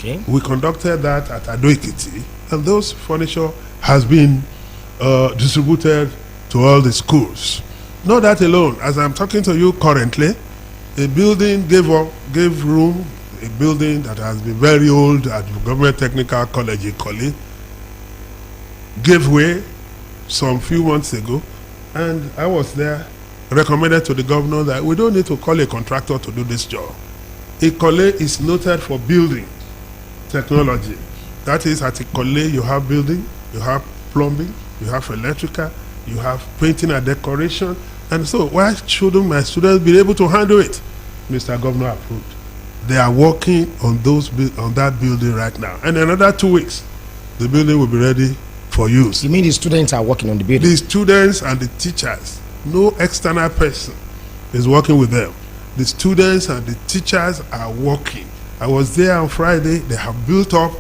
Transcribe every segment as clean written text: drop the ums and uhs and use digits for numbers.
Okay. We conducted that at Ado-Ekiti, and those furniture has been distributed to all the schools. Not that alone. As I'm talking to you currently, a building gave room, a building that has been very old at the Government Technical College in Koli, gave way some few months ago, and I was there, recommended to the governor that we don't need to call a contractor to do this job. Ikole is noted for building technology. That is, at Ikole you have building, you have plumbing, you have electrical, you have painting and decoration. And so why shouldn't my students be able to handle it? Mr. Governor approved. They are working on that building right now. And in another 2 weeks, the building will be ready for use. You mean the students are working on the building? The students and the teachers. No external person is working with them. The students and the teachers are working. I was there on Friday. They have built up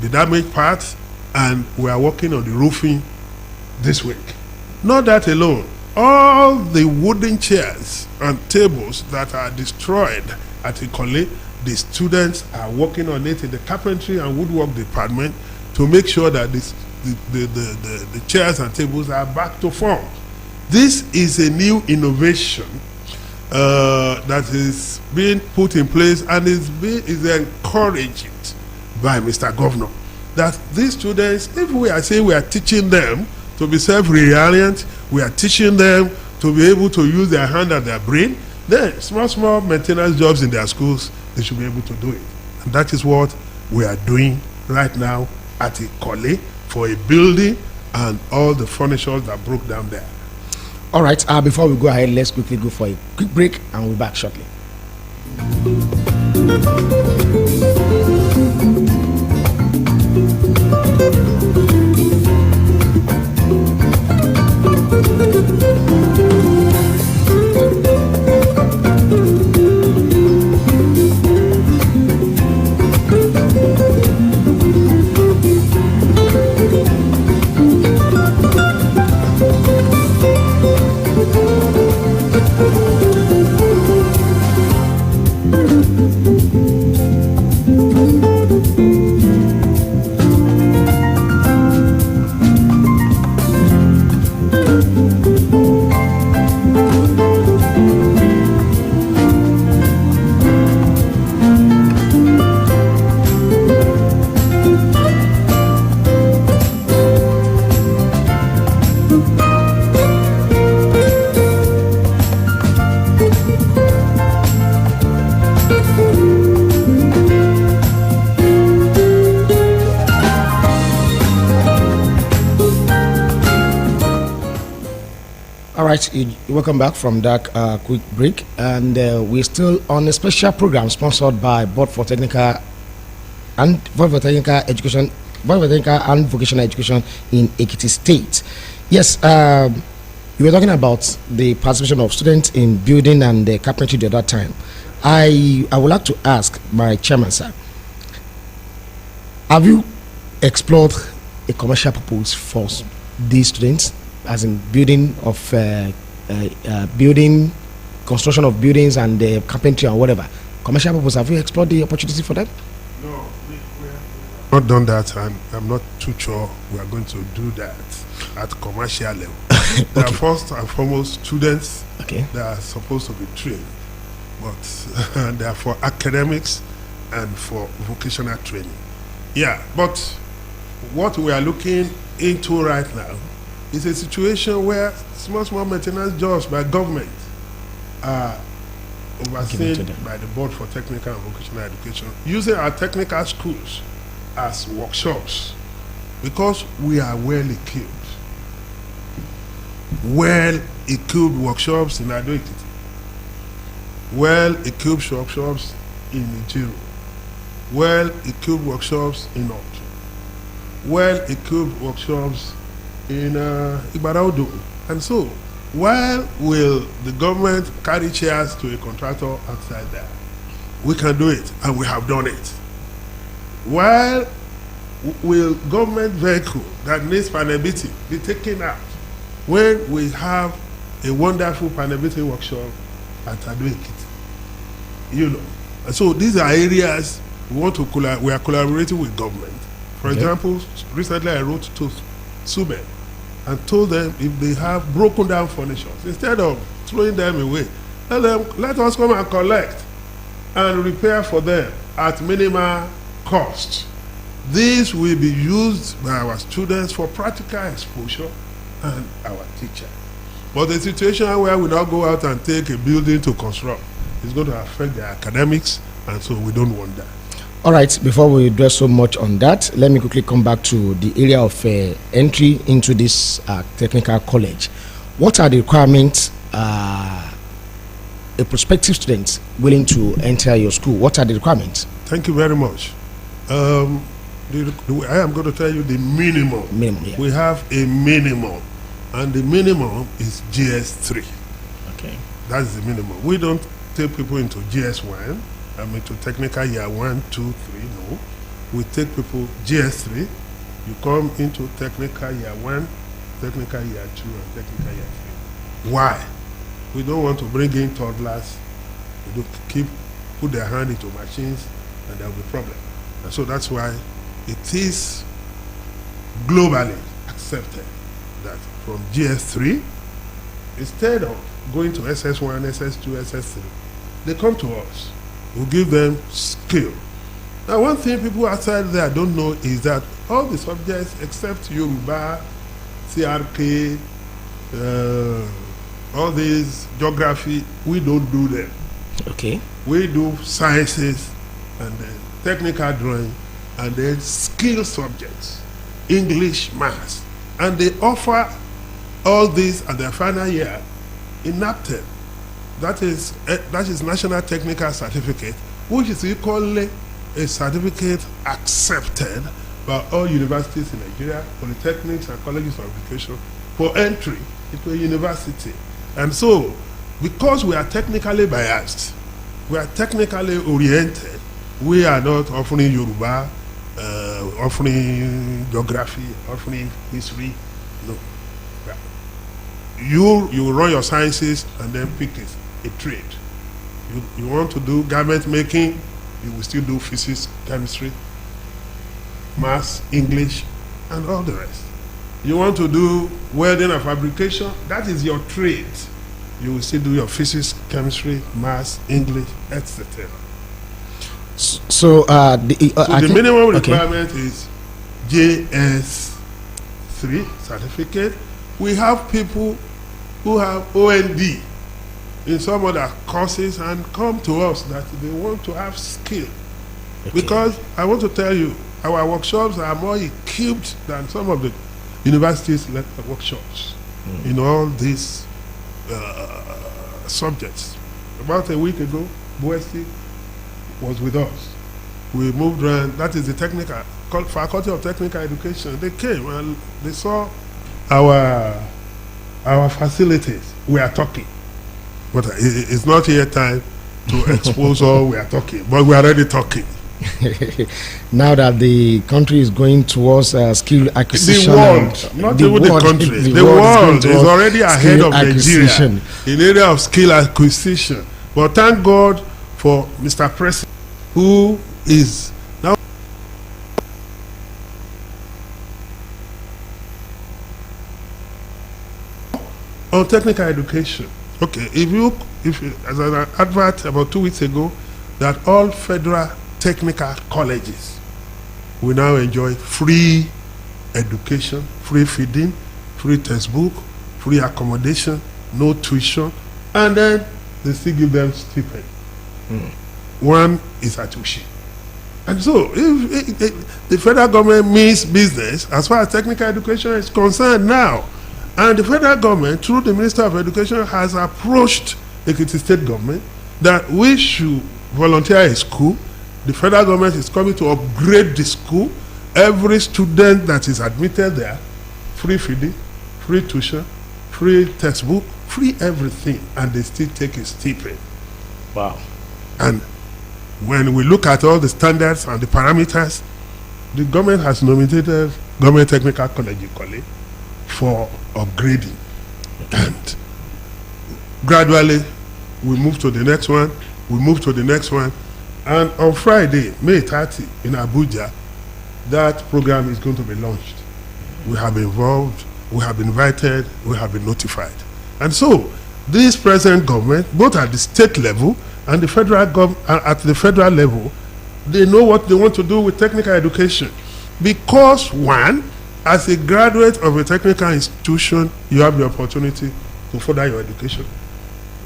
the damaged parts, and we are working on the roofing this week. Not that alone. All the wooden chairs and tables that are destroyed at Ikole, the students are working on it in the carpentry and woodwork department to make sure that the chairs and tables are back to form. This is a new innovation that is being put in place and is encouraged by Mr. Governor. That these students, if we are saying we are teaching them to be self-reliant, we are teaching them to be able to use their hand and their brain, then small maintenance jobs in their schools, they should be able to do it. And that is what we are doing right now at Ikole for a building and all the furniture that broke down there. All right, before we go ahead, let's quickly go for a quick break and we'll be back shortly. Welcome back from that quick break, and we're still on a special program sponsored by Board for Technical and Education, Board for Technical and Vocational Education in Ekiti State. Yes, you were talking about the participation of students in building and carpentry the other time. I would like to ask my chairman, sir, have you explored a commercial purpose for these students, as in building of building, construction of buildings and carpentry or whatever? Commercial purpose, have you explored the opportunity for that? No, we have not done that, and I'm not too sure we are going to do that at commercial level. They are first and foremost students that are supposed to be trained, but they are for academics and for vocational training. Yeah, but what we are looking into right now is a situation where small maintenance jobs by government are overseen by the Board for Technical and Vocational Education, using our technical schools as workshops, because we are well-equipped workshops in Ado-Ekiti, well-equipped workshops in Nigeria, well-equipped workshops in North, well-equipped workshops in Ibaraudo. And so, why will the government carry chairs to a contractor outside there? We can do it, and we have done it. Why will government vehicle that needs panel-beating be taken out when we have a wonderful panel-beating workshop at Ado-Ekiti? You know, and so these are areas we are collaborating with government. For Okay. example, recently I wrote to Sube and told them if they have broken down furniture, instead of throwing them away, tell them, let us come and collect and repair for them at minimal cost. This will be used by our students for practical exposure and our teachers. But the situation where we now go out and take a building to construct is going to affect their academics, and so we don't want that. All right, before we dwell so much on that, let me quickly come back to the area of entry into this technical college. What are the requirements a prospective student willing to enter your school? What are the requirements? Thank you very much. I am going to tell you the minimum. Minimum, yeah. We have a minimum, and the minimum is GS3. Okay. That's the minimum. We don't take people into GS1, to technical year 1, 2, 3, no. We take people GS3. You come into technical year 1, technical year 2, and technical year 3. Why? We don't want to bring in toddlers. We don't put their hand into machines, and there will be problem. And so that's why it is globally accepted that from GS3, instead of going to SS1, SS2, SS3, they come to us. We give them skill. Now, one thing people outside there don't know is that all the subjects except Yoruba, CRK, all these geography, we don't do them. Okay. We do sciences and then technical drawing and then skill subjects, English, maths, and they offer all these at their final year in NAPTEP. That is National Technical Certificate, which is equally a certificate accepted by all universities in Nigeria, polytechnics and colleges of education for entry into a university. And so, because we are technically biased, we are technically oriented, we are not offering Yoruba, offering geography, offering history. No. You run your sciences and then pick a trade. You want to do garment making, you will still do physics, chemistry, maths, English, and all the rest. You want to do welding and fabrication, that is your trade. You will still do your physics, chemistry, maths, English, etc. So the minimum requirement is JS3 certificate. We have people who have OND in some other courses and come to us that they want to have skill. Okay. Because I want to tell you, our workshops are more equipped than some of the universities' workshops in all these subjects. About a week ago, Boesti was with us. We moved around. That is the technical Faculty of Technical Education. They came and they saw our facilities. We are talking, but it's not yet time to expose all we are talking. But we are already talking. Now that the country is going towards skill acquisition, the world, not even the country, the world is already ahead of Nigeria in area of skill acquisition. But thank God for Mr. President, who is now on technical education. Okay, if as an advert about 2 weeks ago, that all federal technical colleges will now enjoy free education, free feeding, free textbook, free accommodation, no tuition, and then they still give them stipend. One is at Ushi. And so, if the federal government means business as far as technical education is concerned now, and the federal government, through the Minister of Education, has approached the Ekiti State government that we should volunteer a school. The federal government is coming to upgrade the school. Every student that is admitted there, free feeding, free tuition, free textbook, free everything, and they still take a stipend. Wow. And when we look at all the standards and the parameters, the government has nominated Government Technical College Ikole for upgrading. And gradually, we move to the next one, we move to the next one, And on Friday, May 30, in Abuja, that program is going to be launched. We have been involved, we have been invited, we have been notified. And so, this present government, both at the state level and the federal at the federal level, they know what they want to do with technical education. Because one, as a graduate of a technical institution, you have the opportunity to further your education,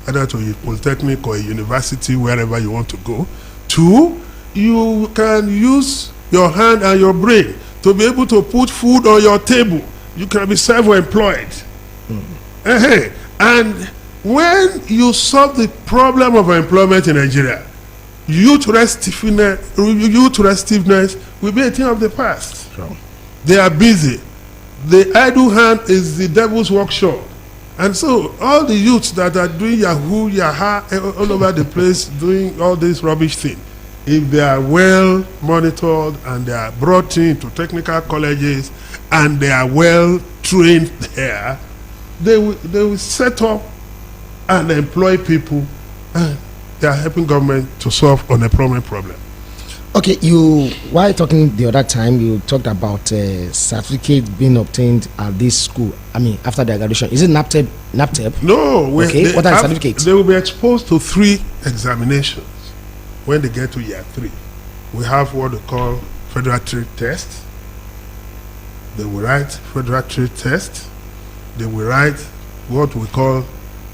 either to a polytechnic or a university, wherever you want to go. Two, you can use your hand and your brain to be able to put food on your table. You can be self-employed. And when you solve the problem of employment in Nigeria, youth restiveness will be a thing of the past. Sure. They are busy. The idle hand is the devil's workshop. And so all the youths that are doing Yahoo, Yaha, all over the place, doing all this rubbish thing, if they are well monitored and they are brought into technical colleges and they are well trained there, they will set up and employ people, and they are helping government to solve unemployment problem. Okay, while talking the other time, you talked about certificate being obtained at this school. I mean, after their graduation, is it NAPTEP? NAPTEP? No. Okay. What are the certificates? They will be exposed to 3 examinations when they get to year 3. We have what we call federal trade test. They will write federal trade test. They will write what we call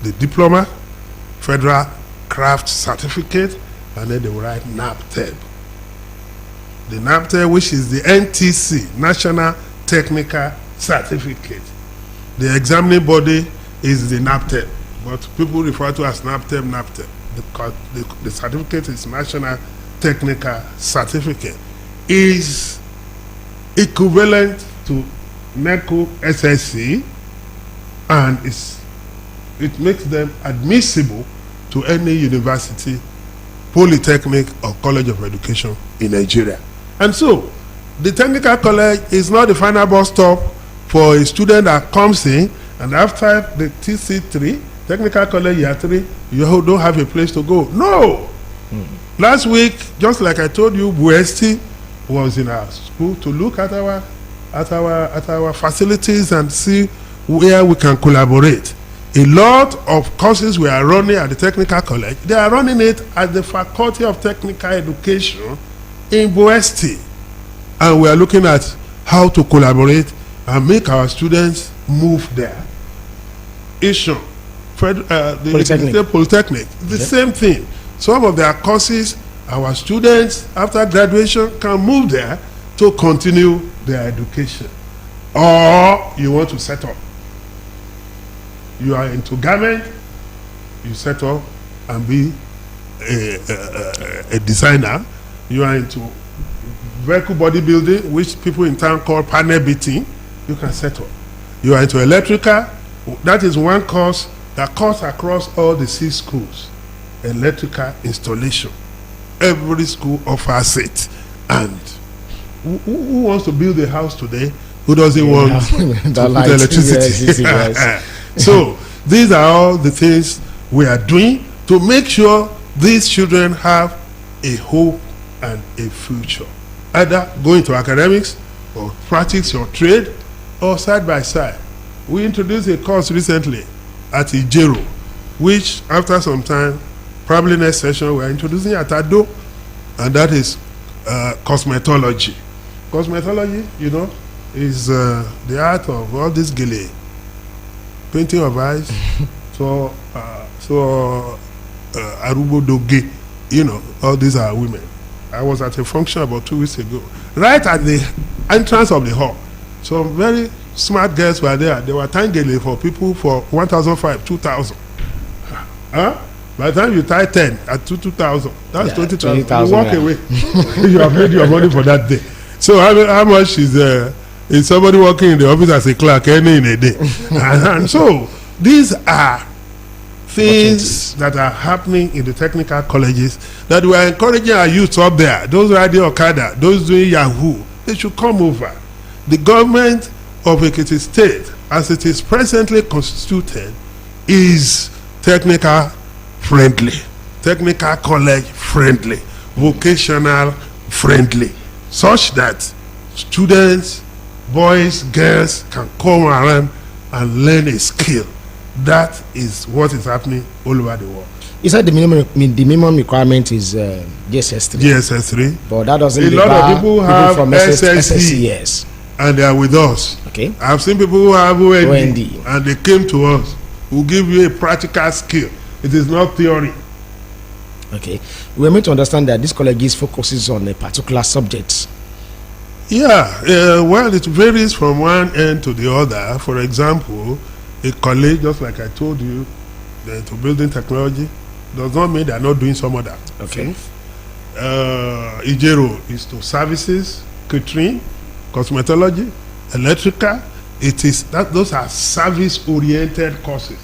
the diploma, federal craft certificate, and then they will write NAPTEP. The NAPTEP, which is the NTC, National Technical Certificate. The examining body is the NAPTEP, but people refer to as NAPTEP. The certificate is National Technical Certificate. Is equivalent to NECO SSC, and it makes them admissible to any university, polytechnic, or college of education in Nigeria. And so, the technical college is not the final bus stop for a student that comes in, and after the TC3, technical college year 3, you don't have a place to go. No! Last week, just like I told you, Buesti was in our school to look at our facilities and see where we can collaborate. A lot of courses we are running at the technical college, they are running it at the Faculty of Technical Education in Buesti. And we are looking at how to collaborate and make our students move there. Ishon, the Polytechnic, the same thing. Some of their courses, our students after graduation can move there to continue their education. Or you want to set up. You are into garment, you set up and be a designer. You are into vehicle bodybuilding, which people in town call panel beating, you can set up. You are into electrical, that is one course that cuts across all the 6 schools. Electrical installation. Every school offers it. And who wants to build a house today? Who doesn't want to put electricity? Yes. So these are all the things we are doing to make sure these children have a hope and a future. Either go into academics or practice your trade or side by side. We introduced a course recently at Ijero, which after some time, probably next session, we are introducing at Ado, and that is cosmetology. Cosmetology, is the art of all this gele, painting of eyes, arubo doge, all these are women. I was at a function about 2 weeks ago, right at the entrance of the hall. Some very smart girls were there. They were tying gele for people for 1,500, 2,000. By the time you tie 10 at 2,000, that's 20,000. You walk away. You have made your money for that day. So how much is somebody working in the office as a clerk earning in a day? And so these are things that are happening in the technical colleges that we are encouraging our youth up there. Those riding Okada, those doing Yahoo, they should come over. The government of Ekiti State, as it is presently constituted, is technical friendly, technical college friendly. vocational friendly, such that students, boys, girls can come around and learn a skill. That is what is happening all over the world. You said the minimum requirement is GSS3. GSS3. But that doesn't. A lot of people have from SSC, yes, and they are with us. Okay. I've seen people who have OND, OND. and they came to us. We'll give you a practical skill. It is not theory. Okay. We are meant to understand that this college focuses on a particular subject. Yeah, well, it varies from one end to the other. For example, a college, just like I told you, to building technology, does not mean they are not doing some other. Okay. Ijero is to services, catering, cosmetology, electrical. It is that those are service-oriented courses.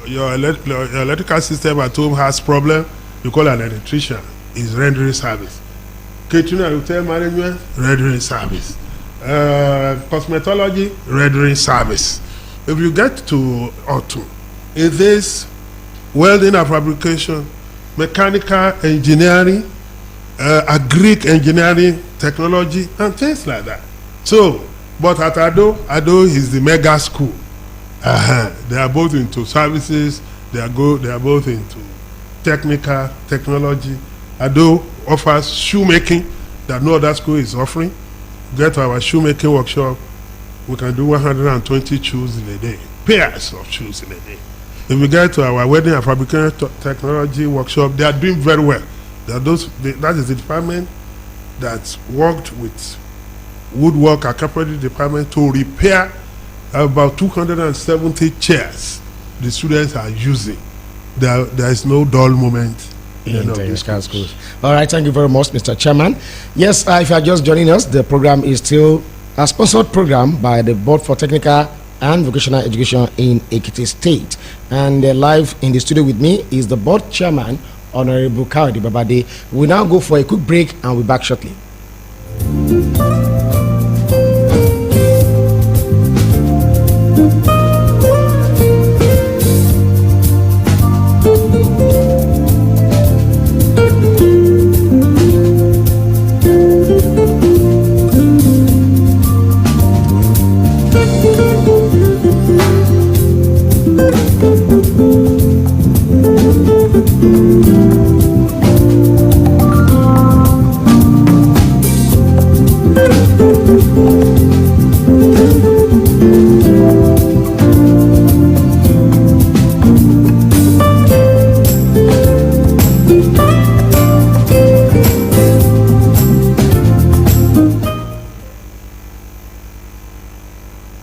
Your electrical system at home has problem. You call an electrician. Is rendering service. Catering and hotel management, rendering service. Cosmetology, rendering service. If you get to autumn, it is welding and fabrication, mechanical engineering, agric engineering, technology, and things like that. So, but at Ado is the mega school. They are both into services. They are both into technology. Ado offers shoemaking that no other school is offering. Get to our shoemaking workshop. We can do 120 shoes in a day, pairs of shoes in a day. If we get to our wedding and fabrication technology workshop, they are doing very well. That is the department that worked with woodwork and carpentry department to repair about 270 chairs the students are using. There is no dull moment in technical schools. All right, thank you very much, Mr. Chairman. Yes, if you are just joining us, the program is still a sponsored program by the Board for Technical and Vocational Education in Ekiti State. And live in the studio with me is the board chairman, Honorable Kawadi Babade. We now go for a quick break and we'll be back shortly.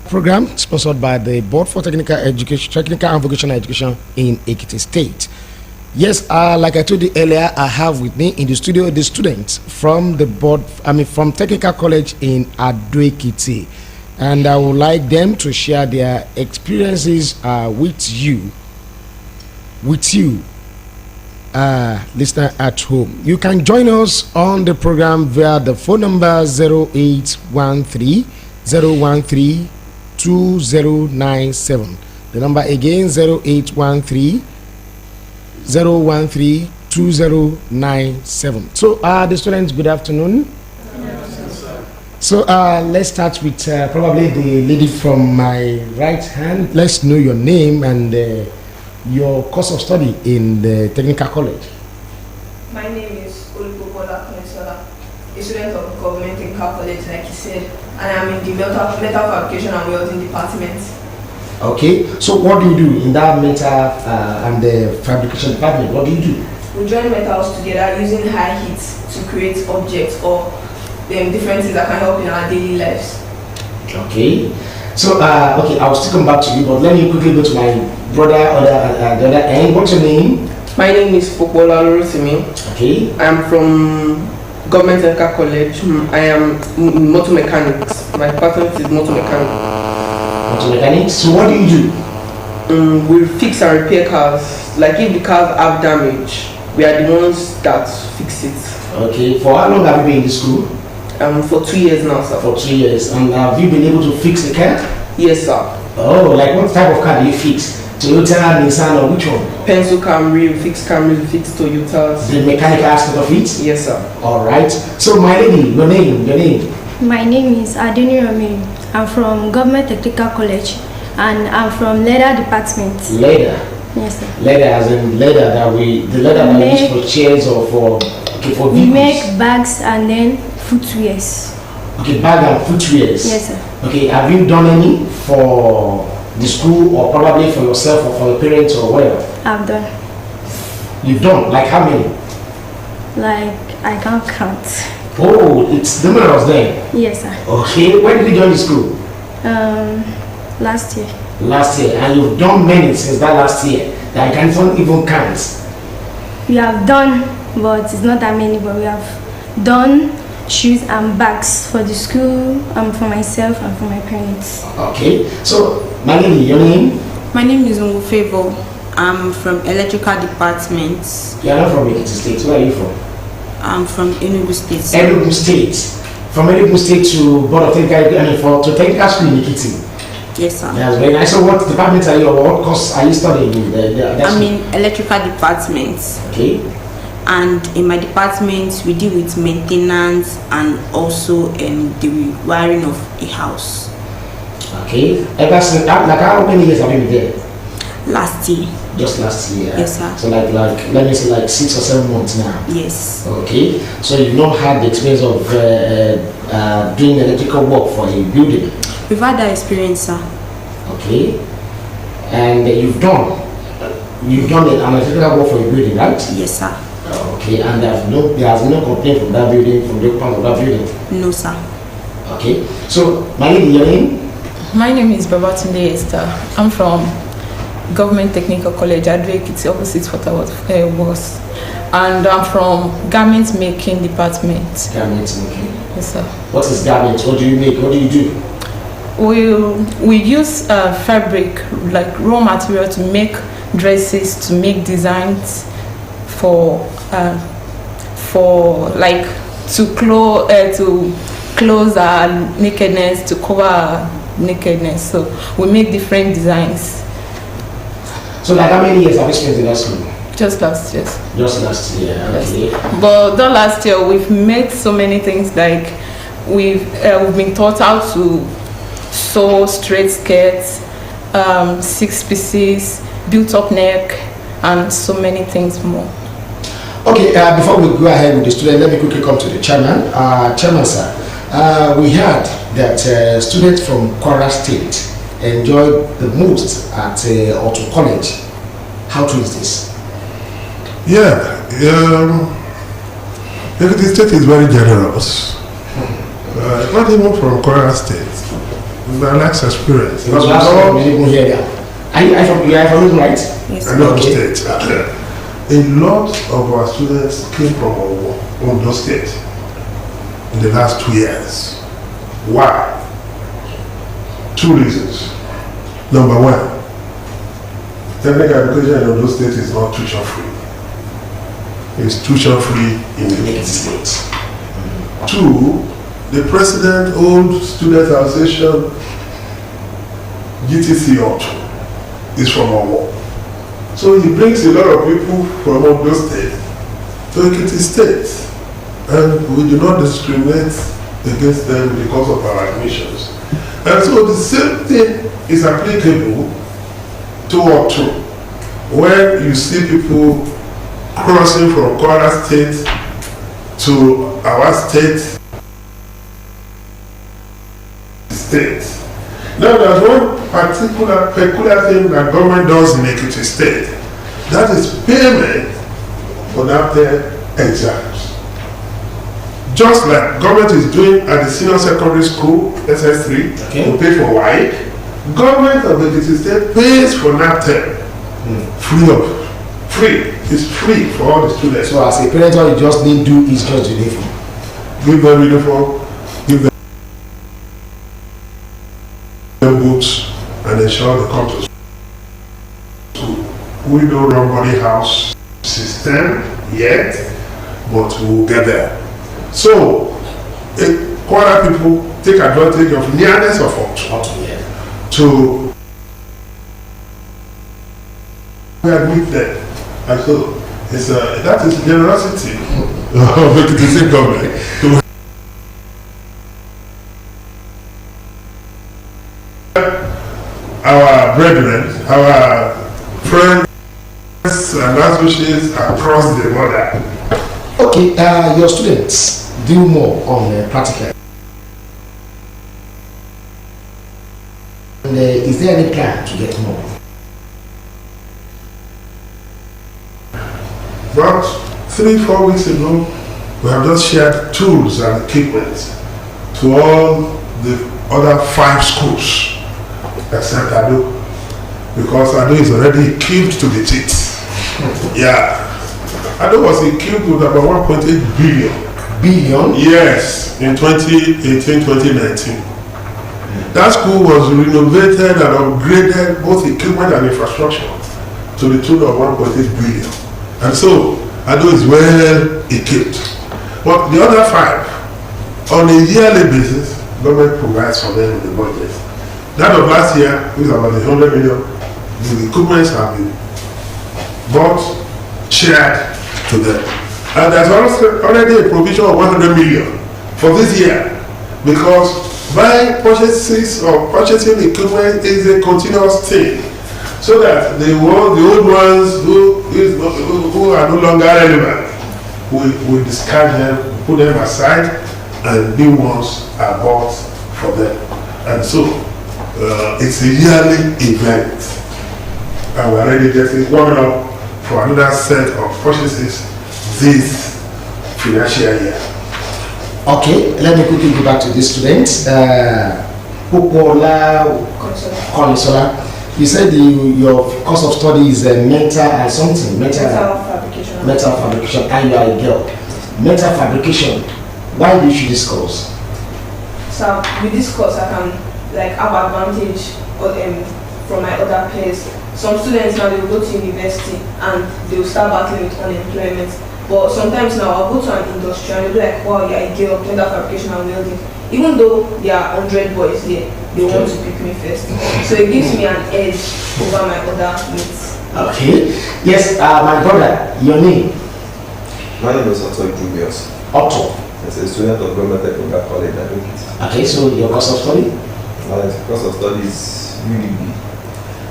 Program sponsored by the Board for Technical and Vocational Education in Ekiti State. Yes, like I told you earlier, I have with me in the studio the students from the board, from Technical College in Ado Ekiti, and I would like them to share their experiences with you, listener at home. You can join us on the program via the phone number 0813 013 2097. The number again 0813 013 2097. So the students, good afternoon. So let's start with probably the lady from my right hand. Let's know your name and your course of study in the Technical College. My name is Olupobola Kunisola, a student of government Technical College, like you said, and I'm in the metal fabrication and welding department. Okay, so what do you do in that metal and the fabrication department? What do you do? We join metals together using high heat to create objects or different things that can help in our daily lives. Okay, so okay, I'll still come back to you, but let me quickly go to my brother on the other end. What's your name? My name is Popola Lorosimi. Okay. I am from Government Technical College. I am in motor mechanics. My department is motor mechanics. Motor mechanics. So what do you do? We fix and repair cars. Like if the cars have damage, we are the ones that fix it. Okay. For how long have you been in the school? For 2 years now, sir. For 2 years. And have you been able to fix the car? Yes, sir. Oh, like what type of car do you fix? Toyota, Nissan, or which one? Pencil Camry, we fix Camry, we fix Toyotas. The mechanical aspect of it? Yes, sir. All right. So, my lady, your name? My name is Adini Rami. I'm from Government Technical College and I'm from Leather Department. Leather? Yes, sir. Leather as in leather that we use for chairs or for vehicles? We make bags and then footwears. Okay, bag and footwears. Yes, sir. Okay, have you done any for the school or probably for yourself or for your parents or whatever? I've done. You've done? Like how many? Like, I can't count. Oh, it's numerous then. Yes, sir. Okay, when did you join the school? Last year. Last year, and you've done many since that last year that I can't even count. We have done, but it's not that many, but we have done shoes and bags for the school, for myself and for my parents. Okay, so my lady, your name? My name is Ngufevo. I'm from Electrical Department. You are not from Ekiti State. Where are you from? I'm from Enugu State. Enugu State. From Enugu State to Board of Technical, to Technical School in Ekiti. Yes, sir. That's very nice. So what department are you, or what course are you studying in? I'm in Electrical Department. Okay. And in my department, we deal with maintenance and also the wiring of a house. Okay. Ever since, like how many years have you been there? Last year. Just last year. Yes, sir. So like let me say like 6 or 7 months now. Yes. Okay. So you've not had the experience of doing electrical work for a building. We've had that experience, sir. Okay. And you've done an electrical work for a building, right? Yes, sir. Okay. And there has no complaint from that building, from the occupants of that building. No, sir. Okay. So my lady, your name? My name is Babatunde Esther. I'm from Government Technical College, Advocate, opposite what was. And I'm from Garment Making Department. Garment making. Yes, sir. What is garment? What do you make? What do you do? We use fabric, like raw material, to make dresses, to make designs for like to close our nakedness, to cover our nakedness. So we make different designs. So like how many years have you spent in that school? Just last year. Just last year, okay. Yes. But that last year we've made so many things, like we've been taught how to sew straight skirts, 6 pieces, built up neck, and so many things more. Okay, before we go ahead with the student, let me quickly come to the chairman. Chairman, sir, we heard that students from Kwara State enjoyed the most at Auto College. How true is this? Yeah, the state is very generous. Not even from Kwara State. It's a nice experience. Because last time we didn't hear that. Are you from Enugu, right? Yes, Enugu Okay. State. A lot of our students came from Ondo State in the last 2 years. Why? 2 reasons. Number 1, technical education in Ondo State is not tuition free. It's tuition free in the Ekiti State. 2, the president old student association GTC Auto is from Owo. So he brings a lot of people from Ondo State to Ekiti State, and we do not discriminate against them because of our admissions. And so the same thing is applicable to Auto. When you see people crossing from Kwara State to our state, now there's one peculiar thing that government does in Ekiti State. That is payment for that exams. Just like government is doing at the senior secondary school, SS3, Okay. to pay for WAEC, government of Ekiti State pays for NAPTEP free. It's free for all the students. So as a parent, all you just need to do is just uniform. Give them uniform, give them books, and ensure they come to school. We don't run body house system yet, but we'll get there. So, Kwara people take advantage of nearness of Auto Auto, yeah. to we admit them. And so that is generosity of the state government. Our brethren, our friends and associates across the border. Okay, your students do more on practical. And is there any plan to get more? About 3-4 weeks ago, we have just shared tools and equipment to all the other 5 schools except Ado, because Ado is already equipped to the teeth. Yeah, Ado was equipped with about 1.8 billion. Billion? Yes, in 2018-2019. That school was renovated and upgraded both equipment and infrastructure to the tune of 1.8 billion. And so, Ado is well equipped. But the other 5, on a yearly basis, government provides for them in the budget. That of last year, which is about 100 million, the equipments have been bought, shared to them. And there's also already a provision of 100 million for this year, because buying purchases or purchasing equipment is a continuous thing, so that the old ones who are no longer relevant, we discard them, put them aside, and new ones are bought for them. And so it's a yearly event, and we're already getting warmed up for another set of purchases this financial year. Okay, let me quickly go back to the students. Popola Konisola, you said your course of study is metal and something. Metal fabrication. Metal fabrication, and you are a girl. Metal fabrication, why do you choose this course? So with this course, I can have advantage from my other peers. Some students now, they will go to university and they will start battling with unemployment. But sometimes now I'll go to an industry and they'll be like, wow, you're a girl, metal fabrication and welding. Even though there are 100 boys there, they want to pick me first. So it gives me an edge over my other mates. Okay. Yes, my brother, your name? My name is Otto Julius. Otto. As a student of Government Technical College, I think it. Okay, so your course of study? My course of study is VBB.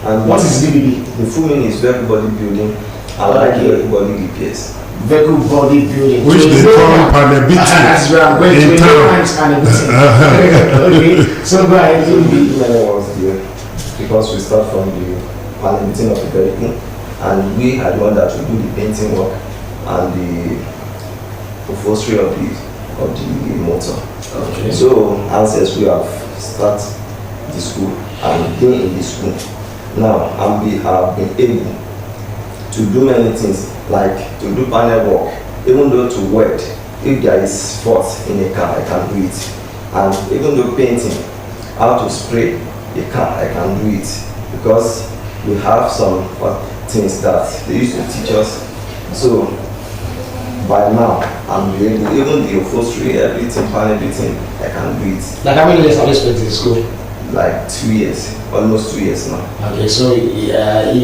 And what is VBB? The full meaning is vehicle body building and vehicle body repairs. Vehicle body building. Which they call panel beating. That's where I'm going to panel beating. Okay, so go ahead. Many ones here, because we start from the panel beating of the vehicle, and we are the one that will do the painting work and the upholstery of the motor. Okay. So, as we have started the school and been in the school, now I've been able to do many things, like to do panel work, even though to weld. If there is fault in a car, I can do it. And even though painting, how to spray a car, I can do it, because we have some things that they used to teach us. So by now, I'm able, even the upholstery, everything, panel beating, I can do it. Like how many years have you spent in school? Like 2 years, almost 2 years now. Okay, so if you have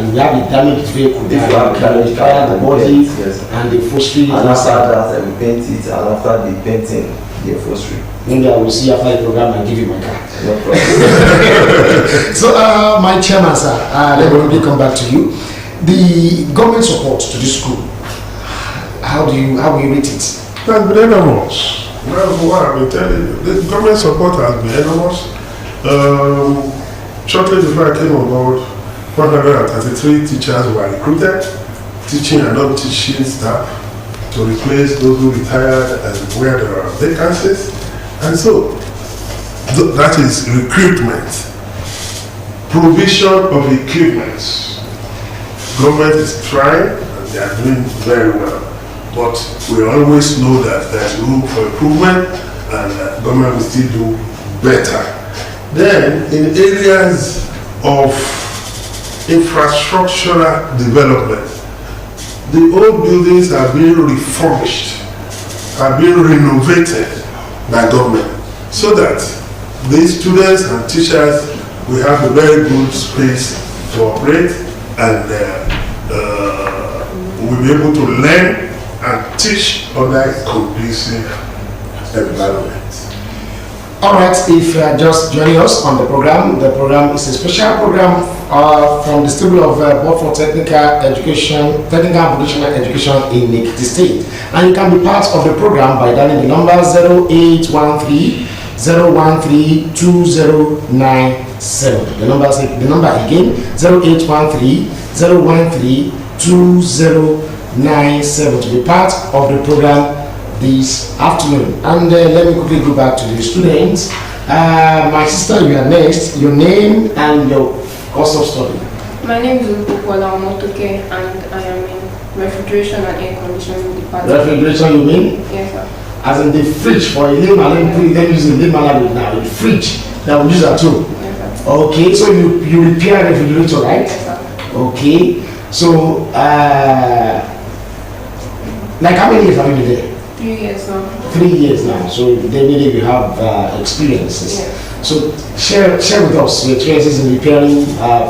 a damaged vehicle, If you have damaged fire the body, yes. and the upholstery, And after that, I will paint it, and after the painting, the upholstery. maybe I will see you after the program and give you my car. No problem. So, my chairman, sir, let me come back to you. The government support to this school, how will you rate it? That's been enormous. That's what I've been telling you. The government support has been enormous. Shortly before I came on board, 133 teachers were recruited, teaching and non-teaching staff, to replace those who retired and where there are vacancies. And so, that is recruitment. Provision of equipment. Government is trying and they are doing very well. But we always know that there's room for improvement and that government will still do better. Then, in areas of infrastructural development, the old buildings are being refurbished, are being renovated by government, so that the students and teachers will have a very good space to operate and we'll be able to learn and teach other conducive environment. All right, if you are just joining us on the program is a special program from the stable of Board for Technical and Vocational Education in Ekiti State. And you can be part of the program by dialing the number 0813 013 2097. The number again 0813 013 2097 to be part of the program this afternoon. And let me quickly go back to the students. My sister, you are next. Your name and your course of study. My name is Ubukola Omotoke and I am in refrigeration and air conditioning department. Refrigeration, you mean? Yes, sir. As in the fridge for a layman, let me use the layman language now. The fridge that we use at home. Yes, sir. Okay, so you repair refrigerator, right? Yes, sir. Okay, so like how many years have you been there? 3 years now. 3 years now, so definitely you have experiences. Yes. So share with us your experiences in repairing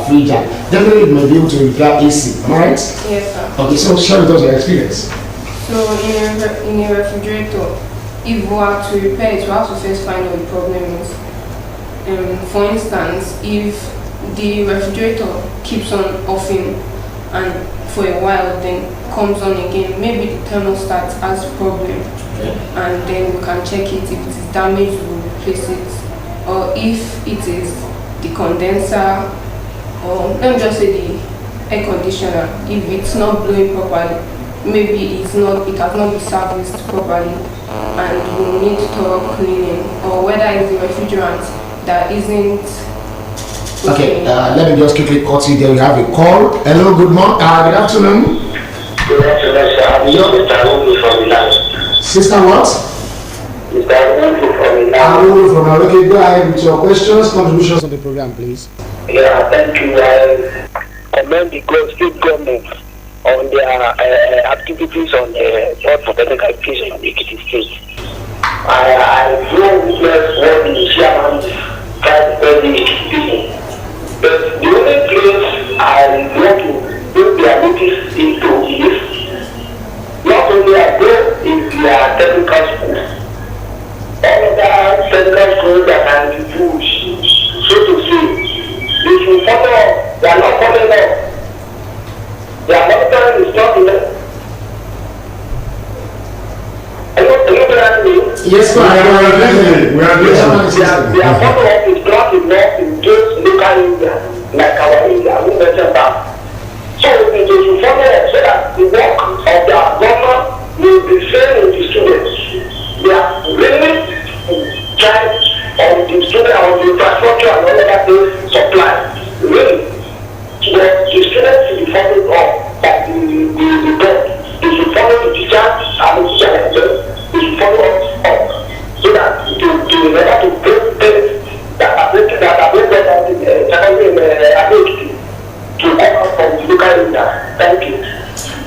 fridge. And definitely you may be able to repair AC, am I right? Yes, sir. Okay, so share with us your experience. So in a refrigerator, if we have to repair it, we have to first find out the problem is. For instance, if the refrigerator keeps on offing and for a while then comes on again, maybe the thermostat has a problem, and then we can check it. If it is damaged, we'll replace it, or if it is the condenser, or let me just say the air conditioner, if it's not blowing properly, maybe it has not been serviced properly and we need thorough cleaning, or whether it's the refrigerant that isn't Okay, let me just quickly cut you there. We have a call. Hello, good morning. Good afternoon. Good afternoon, sir. I'm Mr. Arubu from Milan. Sister, what? Mr. Arubu from Milan. Arubu from Milan. Okay, go ahead with your questions, contributions on the program, please. Yeah, thank you. I commend the state government on their activities on the Board for Technical Education in Ekiti State. I do witness what the chairman tried to tell the people. But the only place I want to put their notice into is not only I go in their technical schools, all of the technical schools that can be used, so to say, they should follow up. They are not following up. Their monitoring is not enough. Yes, we are listening. Their follow-up is not enough in those local areas, like our area, we mentioned that. So they should follow up so that the work of their government will be seen in the students. They are really trying on the student, on the infrastructure and all of that they supply. Really. So the students should be followed up by the board. They should follow the teachers and the teachers themselves. They should follow up so that to remember to break things that are breaking down the secondary ability to come out from the local area. Thank you.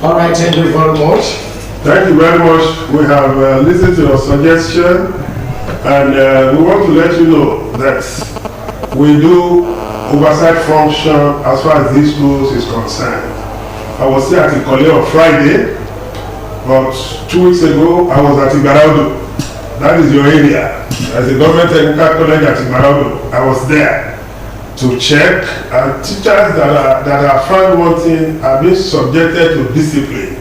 All right, thank you very much. Thank you very much. We have listened to your suggestion, and we want to let you know that we do oversight function as far as these schools is concerned. I was there at Ikole on Friday, but 2 weeks ago I was at Ibaraudo. That is your area. As a government technical college at Ibaraudo, I was there to check, and teachers that are found wanting are being subjected to discipline.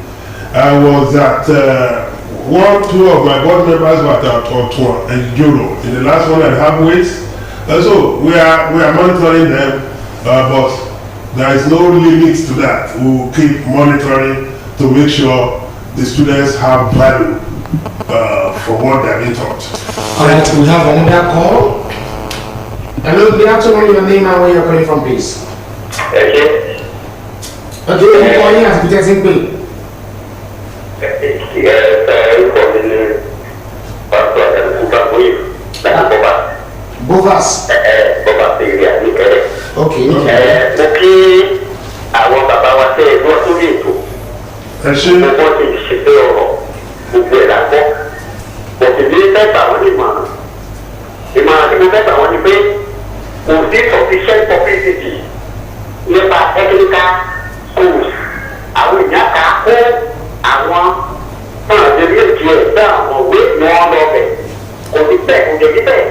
I was at 2 of my board members were at Otuan and Juro in the last 1.5 weeks. So we are monitoring them, but there is no limit to that. We will keep monitoring to make sure the students have value for what they are being taught. All right, we have another call. Hello, good afternoon. Your name and where you're calling from, please. Okay. Okay, you're calling as Peter Zinkwe. Bovas. Okay. Mo kí àwọn bàbá wa tẹ ẹgbọ́n tó lè tó. Gbogbo ti ṣe pé ọ̀rọ̀ gbogbo ẹ̀ lágbọ́. Òtítí fẹ́ gbà wọ́n ní ìmọ̀ràn. Ìmọ̀ràn tí mo fẹ́ gbà wọ́n ni pé kò sí sufficient publicity nípa technical schools àwọn èèyàn kà á kó àwọn náà ṣe ní èjì ẹ̀ bẹ́ẹ̀ àwọn òwe ni wọ́n lọ bẹ̀ kò ní bẹ́ẹ̀ kò ní bẹ́ẹ̀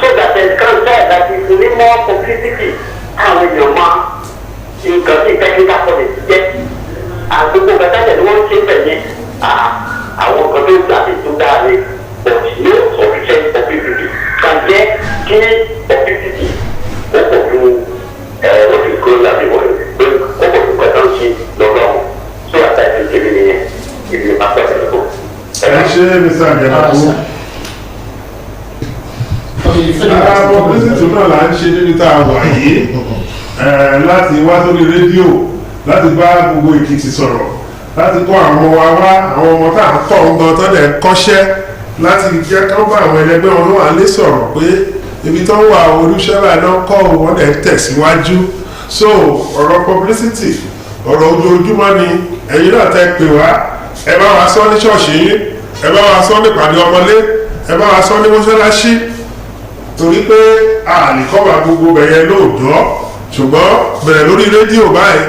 so that there can be that is really more publicity àwọn èèyàn máa nǹkan tí technical college jẹ́ àgbègbè gbàdájẹ́ ni wọ́n ń ṣe bẹ̀ yẹn àwọn nǹkan tó gbà tó dáa ni but no sufficient publicity can jẹ́ kí publicity ó pọ̀ fún wọ́n ti kó láti wọ́n pé ó pọ̀ fún kọ́tà ń ṣe lọ́wọ́ so àtàkì ìṣèlú nìyẹn ìdílé máa pẹ̀ lọ́wọ́. ẹ ṣe mr àjẹmọ́kú. publicity náà là ń ṣe níbi tá a wà yìí láti wá sórí rédíò láti bá gbogbo Èkìtì sọ̀rọ̀ láti kọ́ àwọn ọmọ wa wá àwọn ọmọ tá à ń kọ́ ń gan tó dẹ̀ kọ́ṣẹ́ láti jẹ́ kán bá àwọn ẹlẹgbẹ́ wọn ló wà lé sọ̀rọ̀ pé ibi tó ń wà olùṣẹ́lá náà kọ́ wọn dẹ̀ tẹ̀síwájú so ọ̀rọ̀ publicity ọ̀rọ̀ ojoojúmọ́ ni ẹ̀yin náà tẹ́ pè wá ẹ bá wa sọ ní ṣọ́ọ̀ṣì yín ẹ bá wa sọ ní ìpàdé ọmọlé ẹ bá wa sọ ní mọ́ṣáláṣí torí pé a lè kọ́ba gbogbo bẹ̀yẹ lóòjọ́ ṣùgbọ́n bẹ̀rẹ̀ lórí rédíò báyìí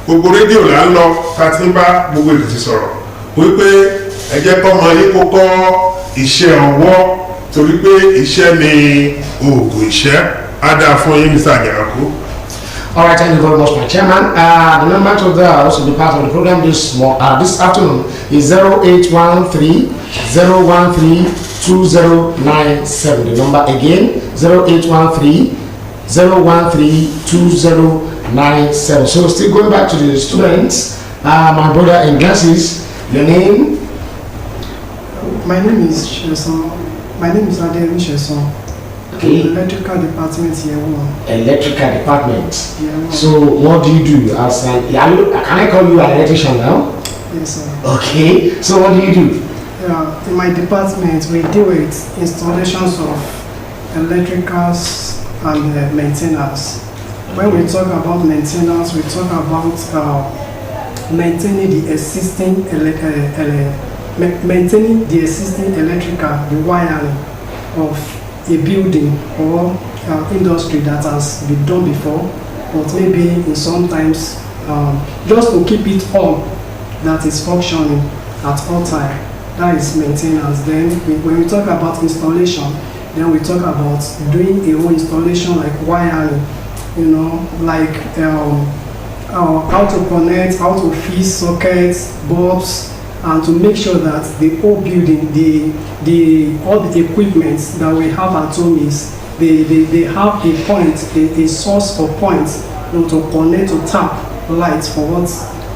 gbogbo rédíò là ń lọ ká ti ń bá gbogbo Èkìtì sọ̀rọ̀ wípé ẹ jẹ́ kọ́mọ yín kó kọ́ iṣẹ́ ọwọ́ torí pé iṣẹ́ ni oògùn iṣẹ́ á dáa fún yín Mr. Àjànàkú. All right, thank you very much, my chairman. The number to also be part of the program this afternoon is 0813-013-2097. The number again, 0813-013-2097. So still going back to the students, my brother in glasses, your name? My name is Sheson. My name is Ademi Sheson. Okay. Electrical department here. Electrical department. Yeah. So what do you do as an? Can I call you an electrician now? Yes, sir. Okay. So what do you do? In my department, we deal with installations of electricals and maintenance. When we talk about maintenance, we talk about maintaining the existing electrical, the wiring of a building or industry that has been done before, but maybe in sometimes just to keep it on, that is functioning at all time. That is maintenance. Then when we talk about installation, then we talk about doing a whole installation like wiring, like how to connect, how to fix sockets, bulbs, and to make sure that the whole building, all the equipment that we have at home is they have a point, a source or point, to connect, to tap lights for what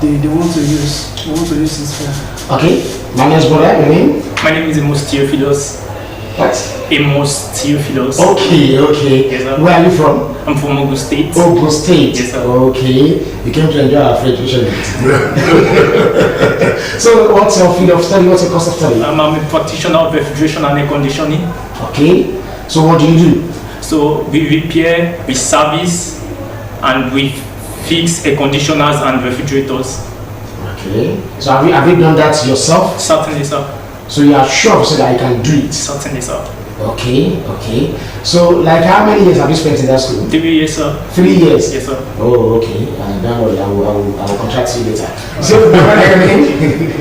they want to use. They want to use this for. Okay, my name is brother. Your name? My name is Amos Theophilus. What? Amos Theophilus. Okay. Yes, sir. Where are you from? I'm from Ogun State. Ogun State. Yes, sir. Okay. You came to enjoy our French tuition. So, what's your field of study? What's your course of study? I'm a practitioner of refrigeration and air conditioning. Okay. So, what do you do? So, we repair, we service, and we fix air conditioners and refrigerators. Okay. So, have you done that yourself? Certainly, sir. So, you are sure so that you can do it? Certainly, sir. Okay. So, like, how many years have you spent in that school? 3 years, sir. 3 years? Yes, sir. Oh, okay. Don't worry, I will contact you later. So,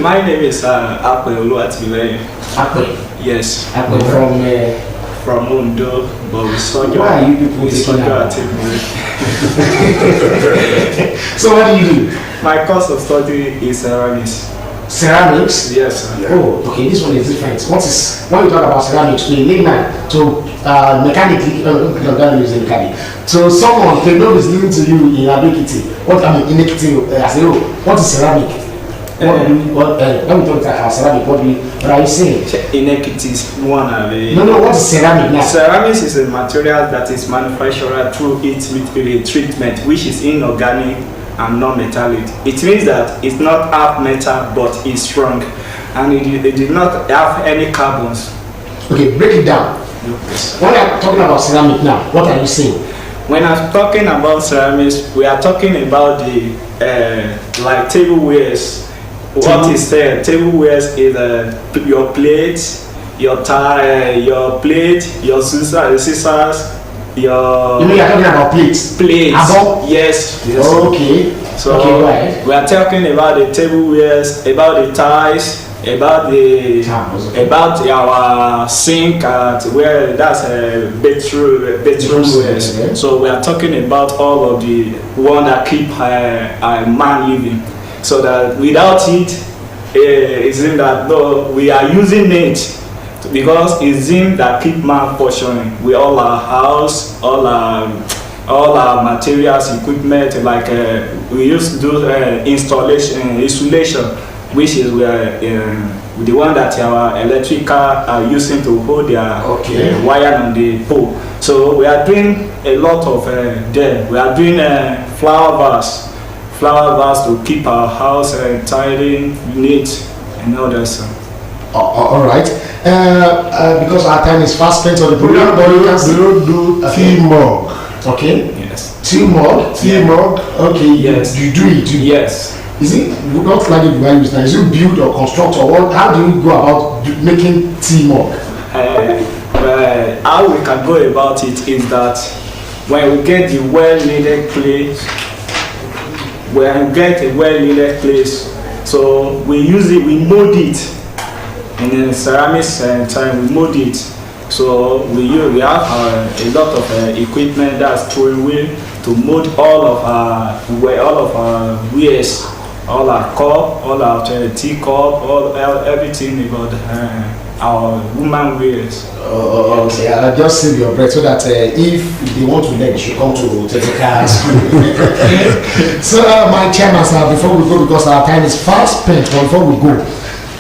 my name is Akwe Oluwatimileyin. Akwe? Yes. Akwe from Ondo, but we study. Why are you people taking out? So, what do you do? My course of study is ceramics. Ceramics? Yes, sir. Oh, okay, this one is different. When we talk about ceramics, we link that to mechanically, so someone can know is listening to you in Abekiti. What I mean, in Ekiti, I say, oh, what is ceramic? When we talk about ceramic, what are you saying? In Ekiti is one of the... No, what is ceramic now? Ceramics is a material that is manufactured through its treatment, which is inorganic and non-metallic. It means that it's not half metal but it's strong, and it did not have any carbons. Okay, break it down. Yes. When I'm talking about ceramic now, what are you saying? When I'm talking about ceramics, we are talking about the like tableware. What is there? Tableware is your plates, your plate, your scissors. You mean you're talking about plates? Plates. Above? Yes. Okay. So Okay, right. we are talking about the tableware, about the tiles, about our sink at where that's a bedroom wares. Okay. So we are talking about all of the one that keep a man living. So that without it, it seems that no, we are using it because it's him that keep man functioning. We all our house, all our materials, equipment, like we used to do insulation, which is the one that our electrical are using to hold their wire on the pole. So we are doing a lot of them. We are doing flower vase to keep our house tidy, neat, and all that stuff. All right. Because our time is fast spent on the program, We don't do tea mug. Okay. Yes. Tea mug. Tea mug. Okay. Yes. You do it. Yes. Is it not like it you use now? Is it build or construct or what? How do you go about making tea mug? How we can go about it is that when we get the well-needed place, so we use it, we mold it in a ceramics time. We mold it. So we have a lot of equipment that's throwing wheel to mold all of our wares, all our cup, all our teacup, everything about our woman wears. Okay, I'll just save your breath so that if they want to learn, you should come to technical school. So, my chairman, sir, before we go, because our time is fast spent, but before we go,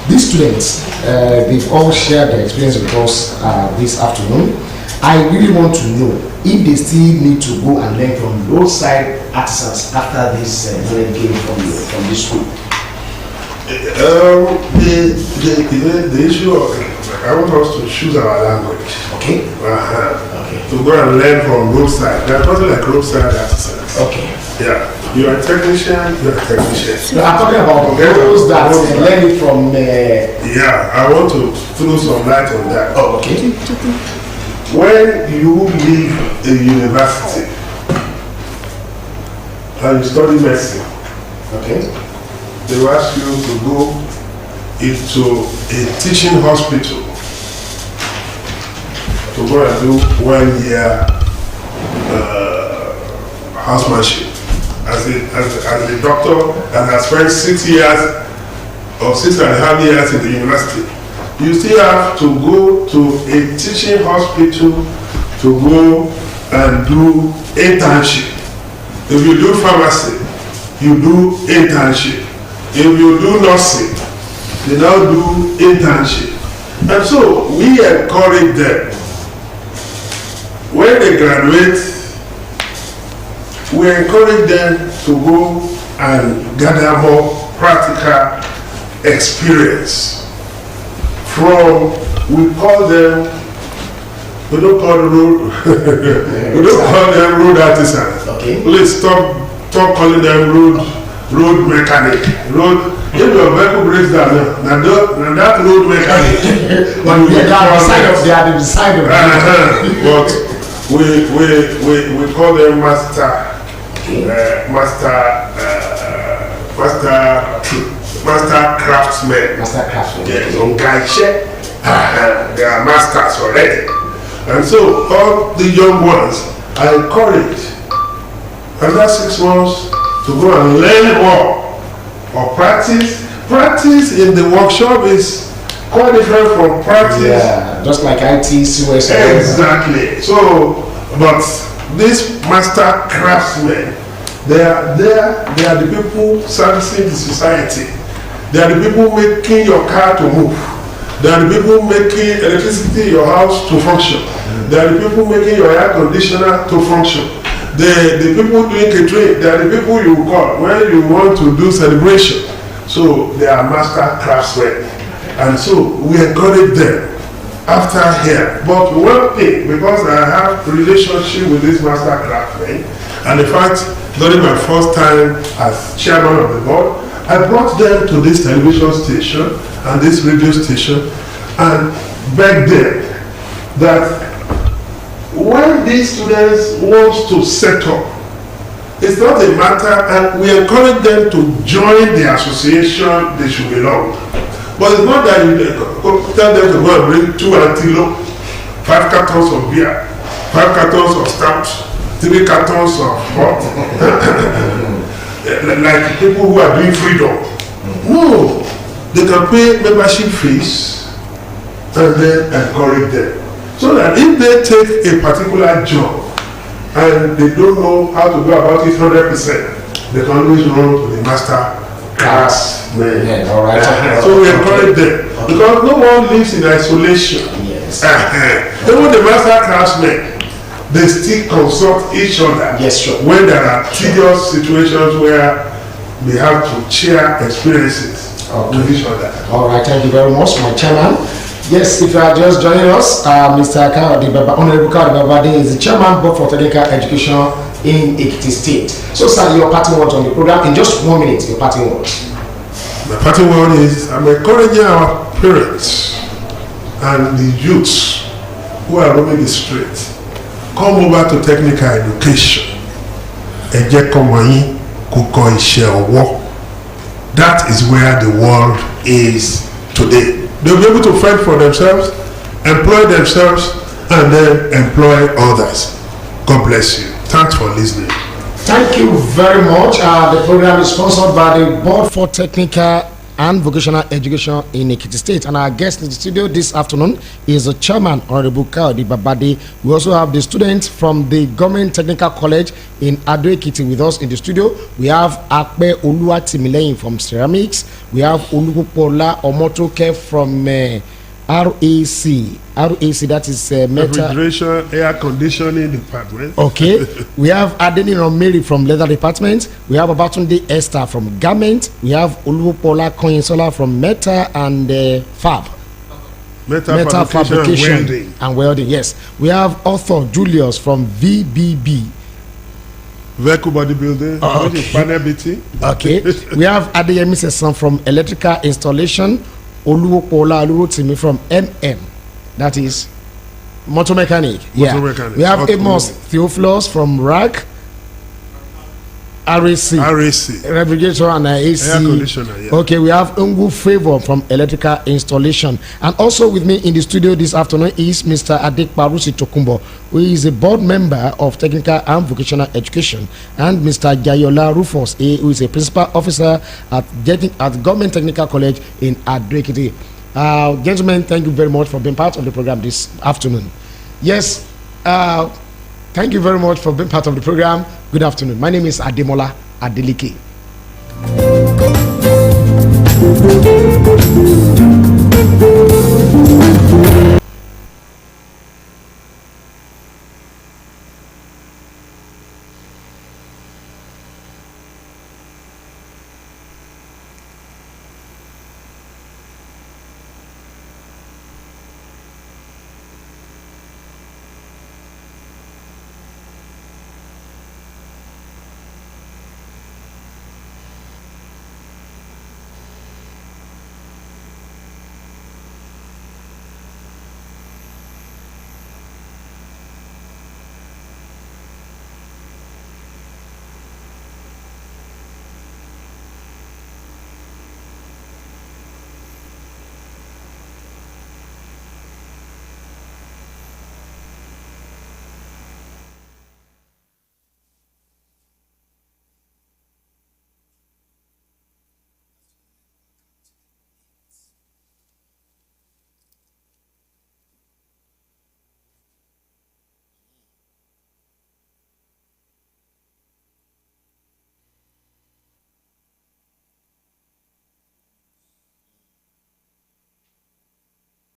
these students, they've all shared their experience with us this afternoon. I really want to know if they still need to go and learn from roadside artisans after this game from this school. The issue of I want us to choose our language. Okay. Okay. To go and learn from roadside. There's nothing like roadside artisans. Okay. Yeah. You're a technician. You're a technician. No, I'm talking about those that learn it from. Yeah, I want to throw some light on that. Oh, okay. When you leave a university and you study medicine, okay, they will ask you to go into a teaching hospital to go and do 1 year housemanship as a doctor that has spent 6 years or 6.5 years in the university. You still have to go to a teaching hospital to go and do internship. If you do pharmacy, you do internship. If you do nursing, they now do internship. And so we encourage them. When they graduate, we encourage them to go and gather more practical experience from, we call them, we don't call them road artisans. Okay. Please stop calling them road mechanic. If your vehicle breaks down, now that road mechanic. But they are the side of But we call them master craftsmen. Yes, on Gaishe. They are masters already. And so all the young ones are encouraged under 6 months to go and learn more or practice. Practice in the workshop is quite different from practice. Yeah, just like IT, COS. Exactly. So, but these master craftsmen, they are the people servicing the society. They are the people making your car to move. They are the people making electricity in your house to function. They are the people making your air conditioner to function. The people doing catering, they are the people you call when you want to do celebration. So they are master craftsmen. And so we encourage them after here. But one thing, because I have a relationship with this master craftsmen, and in fact, during my first time as chairman of the board, I brought them to this television station and this radio station and begged them that when these students want to set up It's not a matter, and we encourage them to join the association they should belong. But it's not that you tell them to go and bring 2 antelope, 5 cartons of beer, 5 cartons of stout, 3 cartons of hot, like people who are doing freedom. No, they can pay membership fees and then encourage them. So that if they take a particular job and they don't know how to go about it 100%, they can always run to the master craftsman. Yeah, all right. So we encourage them because no one lives in isolation. Yes. Even the master craftsmen, they still consult each other. Yes, sure. When there are tedious situations where they have to share experiences with each other. All right, thank you very much, my chairman. Yes, if you are just joining us, Mr. Honorable Kayode Babade is the chairman board for technical education in Ekiti State. So, sir, your parting words on the program in just 1 minute. Your parting words. My parting word is I'm encouraging our parents and the youths who are roaming the street, come over to technical education. Ẹ jẹ́ kọ́mọ yín kó kọ́ iṣẹ́ ọwọ́. That is where the world is today. They'll be able to fend for themselves, employ themselves, and then employ others. God bless you. Thanks for listening. Thank you very much. The program is sponsored by the Board for Technical and Vocational Education in Ekiti State. And our guest in the studio this afternoon is the chairman, Honorable Kayode Babade. We also have the students from the Government Technical College in Ado-Ekiti with us in the studio. We have Akpe Oluwatimileyin from Ceramics. We have Olukupola Omotoke from RAC, that is Refrigeration, air conditioning department. Okay. We have Adeniran Mary from Leather Department. We have Abatunde Esther from Garment. We have Olupola Koyinsola from Meta and Fab. Metal fabrication and welding. Yes. We have author Julius from VBB. Vehicle bodybuilding. Okay. We have Adeyemi Sesan from Electrical Installation. Oluwopola Oluwotimi from MM, that is motor mechanic. Motor mechanic. We have Amos Theophilus from RAC, refrigerator and AC. Air conditioner, yeah. Okay, we have Ungu Favor from electrical installation. And also with me in the studio this afternoon is Mr. Adekparusi Tokumbo, who is a board member of technical and vocational education, and Mr. Jayola Rufus, who is a principal officer at Government Technical College in Ado-Ekiti. Gentlemen, thank you very much for being part of the program this afternoon. Yes, thank you very much for being part of the program. Good afternoon. My name is Ademola Adeleke.